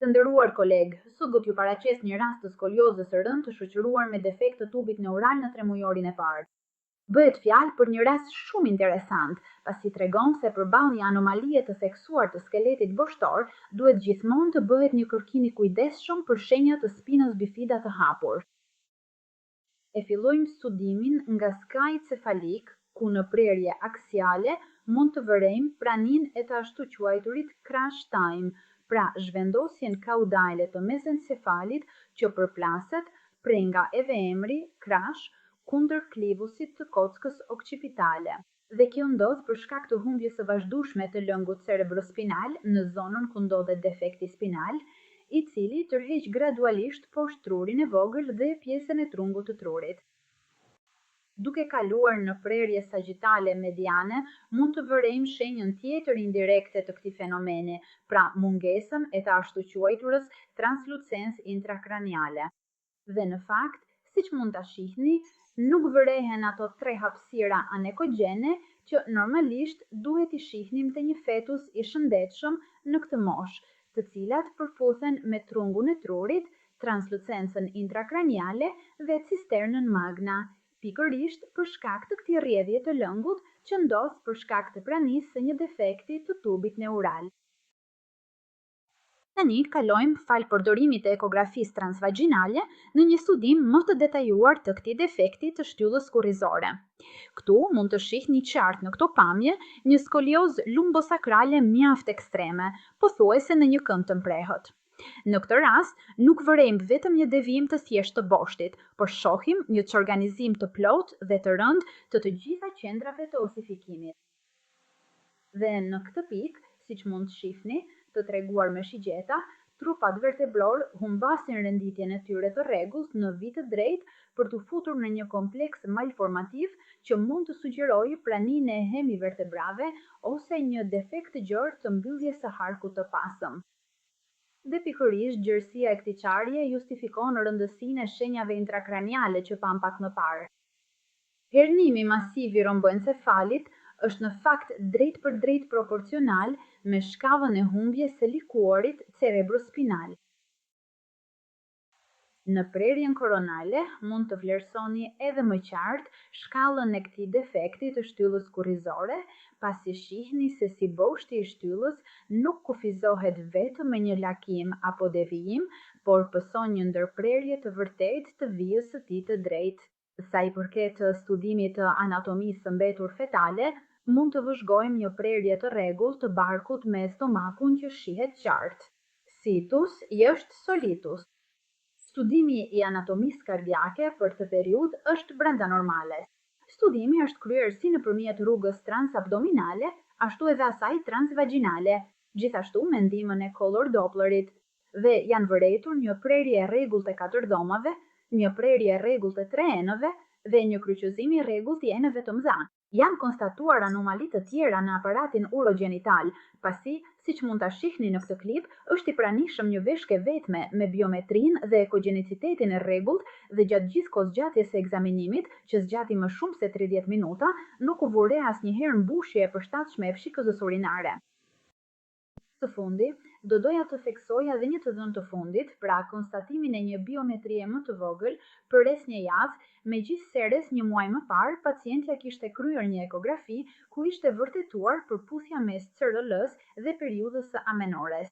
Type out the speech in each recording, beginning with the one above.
Të nderuar kolegë, sot do t'ju paraqes një rast të skoliozës së rëndë të shoqëruar me defekt të tubit neural në tremujorin e parë. Bëhet fjalë për një rast shumë interesant, pasi tregon se përballë një anomalie të theksuar të skeletit boshtor, duhet gjithmonë të bëhet një kërkim i kujdesshëm për shenja të spinës bifida të hapur. E fillojmë studimin nga skaji cefalik, ku në prerje aksiale mund të vërejmë praninë e të ashtu quajturit crash time, pra zhvendosjen kaudale të mezencefalit që përplaset prej nga edhe emri crash kundër klivusit të kockës okcipitale. Dhe kjo ndodh për shkak të humbjes së vazhdueshme të lëngut cerebrospinal në zonën ku ndodhet defekti spinal, i cili tërheq gradualisht poshtë trurin e vogël dhe pjesën e trungut të trurit. Duke kaluar në prerje sagjitale mediane, mund të vërejmë shenjën tjetër indirekte të këtij fenomeni, pra mungesën e të ashtu quajturës translucencë intrakraniale. Dhe në fakt, siç mund ta shihni, nuk vërehen ato 3 hapësira anekogjene që normalisht duhet i shihnim te një fetus i shëndetshëm në këtë moshë, të cilat përputhen me trungun e trurit, translucencën intrakraniale dhe cisternën magna, pikërisht për shkak të këtij rrjedhje të lëngut që ndodh për shkak të pranisë së një defekti të tubit neural. Tani kalojmë falë përdorimit të ekografisë transvaginale në një studim më të detajuar të këtij defekti të shtyllës kurrizore. Këtu mund të shihni qartë në këto pamje një skoliozë lumbosakrale mjaft ekstreme, pothuajse në një kënd të mprehët. Në këtë rast, nuk vërejmë vetëm një devijim të thjeshtë të boshtit, por shohim një çorganizim të plotë dhe të rëndë të gjitha qendrave të osifikimit. Dhe në këtë pikë, siç mund të shihni, të treguar me shigjeta, trupat vertebror humbasin renditjen e tyre të rregullt në vit të drejtë për t'u futur në një kompleks malformativ që mund të sugjerojë praninë e hemivertebrave ose një defekt të gjerë të mbylljes së harkut të pasëm. Dhe pikërisht gjerësia e këtij çarje justifikon rëndësinë e shenjave intrakraniale që pam pak më parë. Hernimi masiv i romboencefalit është në fakt drejt për drejt proporcional me shkallën e humbjes së likuorit cerebrospinal. Në prerjen koronale mund të vlerësoni edhe më qartë shkallën e këtij defekti të shtyllës kurrizore, pasi shihni se si boshti i shtyllës nuk kufizohet vetëm me një lakim apo devijim, por pëson një ndërprerje të vërtetë të vijës së tij të drejtë. Sa i përket studimit të anatomisë së mbetur fetale, mund të vëzhgojmë një prerje të rregullt të barkut me stomakun që shihet qartë. Situs jeshtë solitus. Studimi i anatomisë kardiake për këtë periudhë është brenda normales. Studimi është kryer si nëpërmjet rrugës transabdominale, ashtu edhe asaj transvaginale, gjithashtu me ndihmën e color Dopplerit, dhe janë vërejtur një prerje e rregullt e 4 dhomave, një prerje e rregullt e 3 enëve dhe një kryqëzim i rregullt i enëve të mëdha. Janë konstatuar anomali të tjera në aparatin urogenital, pasi, siç mund ta shihni në këtë klip, është i pranishëm një veshke vetme me biometrinë dhe ekogjendicitetin e rregullt dhe gjatë gjithë kohëzgjatjes së ekzaminimit, që zgjati më shumë se 30 minuta, nuk u vure asnjëherë mbushje e përshtatshme e fshikëzës urinare. Së fundi, do doja të theksoj edhe një të dhënë të fundit, pra konstatimin e një biometrie më të vogël përreth një javë, megjithëse rreth një muaj më parë pacientja kishte kryer një ekografi ku ishte vërtetuar përputhja mes CRL-s dhe periudhës së amenores.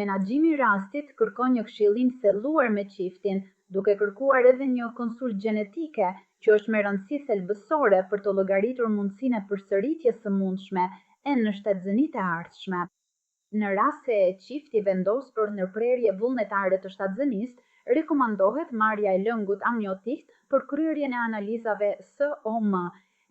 Menaxhimi i rastit kërkon një këshillim thelluar me çiftin, duke kërkuar edhe një konsultë gjenetike, që është me rëndësi thelbësore për të llogaritur mundësinë e përsëritjes së mundshme e në shtatzënitë e ardhshme. Në rast se çifti vendos për ndërprerje vullnetare të shtatzënisë, rekomandohet marrja e lëngut amniotik për kryerjen e analizave SOM,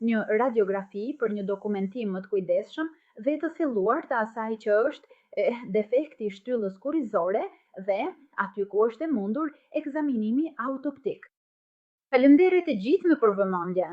një radiografi për një dokumentim më të kujdesshëm dhe të thelluar të asaj që është defekti i shtyllës kurrizore dhe, aty ku është e mundur, ekzaminimi autoptik. Faleminderit të gjithëve për vëmendje.